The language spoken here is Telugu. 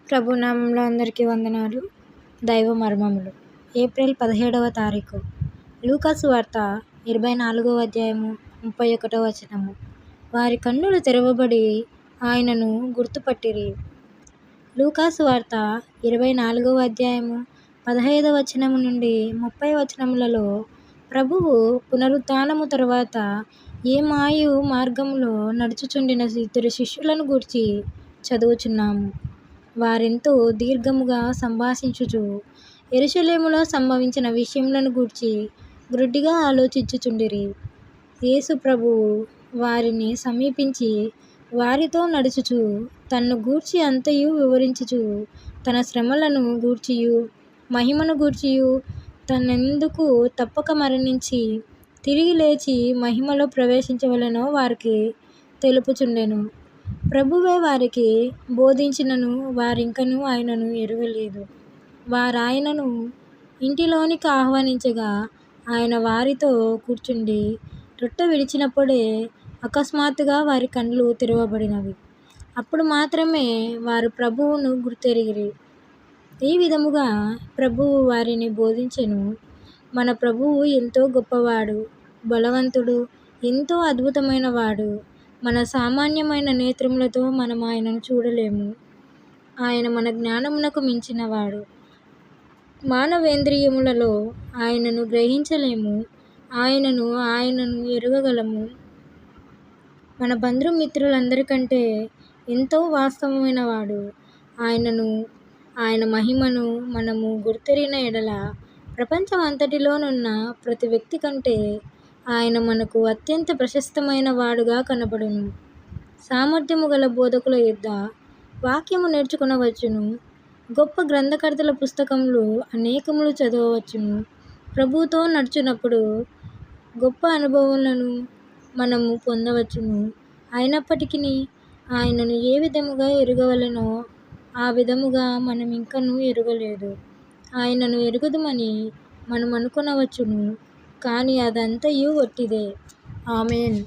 ప్రభునామంలో అందరికీ వందనాలు. దైవ మర్మములు. ఏప్రిల్ 17వ తారీఖు. లూకాసు వార్త 24వ అధ్యాయము 31వ వచనము. వారి కన్నులు తెరవబడి ఆయనను గుర్తుపట్టిరి. లూకాసు వార్త 24వ అధ్యాయము 15వ వచనము నుండి 30వ వచనములలో ప్రభువు పునరుత్థానము తరువాత ఏమాయు మార్గములో నడుచుచుండిన ఇద్దరు శిష్యులను గూర్చి చదువుచున్నాము. వారెంతో దీర్ఘముగా సంభాషించుచు యెరూషలేములో సంభవించిన విషయములను గూర్చి గ్రుడ్డిగా ఆలోచించుచుండిరి. యేసు ప్రభువు వారిని సమీపించి వారితో నడుచుచు తన్ను గూర్చి అంతయు వివరించుచు తన శ్రమలను గూర్చియు మహిమను గూర్చియు తనెందుకు తప్పక మరణించి తిరిగి లేచి మహిమలో ప్రవేశించవలెనో వారికి తెలుపుచుండెను. ప్రభువే వారికి బోధించినను వారింకను ఆయనను ఎరుగలేదు. వారాయనను ఇంటిలోనికి ఆహ్వానించగా ఆయన వారితో కూర్చుండి రొట్టె విడిచినప్పుడే అకస్మాత్తుగా వారి కళ్ళు తెరవబడినవి. అప్పుడు మాత్రమే వారు ప్రభువును గుర్తెరిగిరి. ఈ విధముగా ప్రభువు వారిని బోధించెను. మన ప్రభువు ఎంతో గొప్పవాడు, బలవంతుడు, ఎంతో అద్భుతమైన వాడు. మన సామాన్యమైన నేత్రములతో మనం ఆయనను చూడలేము. ఆయన మన జ్ఞానమునకు మించినవాడు. మానవేంద్రియములలో ఆయనను గ్రహించలేము. ఆయనను ఎరుగగలము. మన బంధుమిత్రులందరికంటే ఎంతో వాస్తవమైన వాడు. ఆయన మహిమను మనము గుర్తెరిగిన ఎడల ప్రపంచం అంతటిలోనున్న ప్రతి వ్యక్తి కంటే ఆయన మనకు అత్యంత ప్రశస్తమైన వాడుగా కనబడును. సామర్థ్యము గల బోధకుల యొద్ద వాక్యము నేర్చుకొనవచ్చును. గొప్ప గ్రంథకర్తల పుస్తకములు అనేకములు చదవవచ్చును. ప్రభువుతో నడుచున్నప్పుడు గొప్ప అనుభవములను మనము పొందవచ్చును. అయినప్పటికీ ఆయనను ఏ విధముగా ఎరుగవలెనో ఆ విధముగా మనమింకనూ ఎరుగలేదు. ఆయనను ఎరుగుదుమని మనం అనుకొనవచ్చును, కానీ అదంతయు వట్టిదే. ఆమేన్.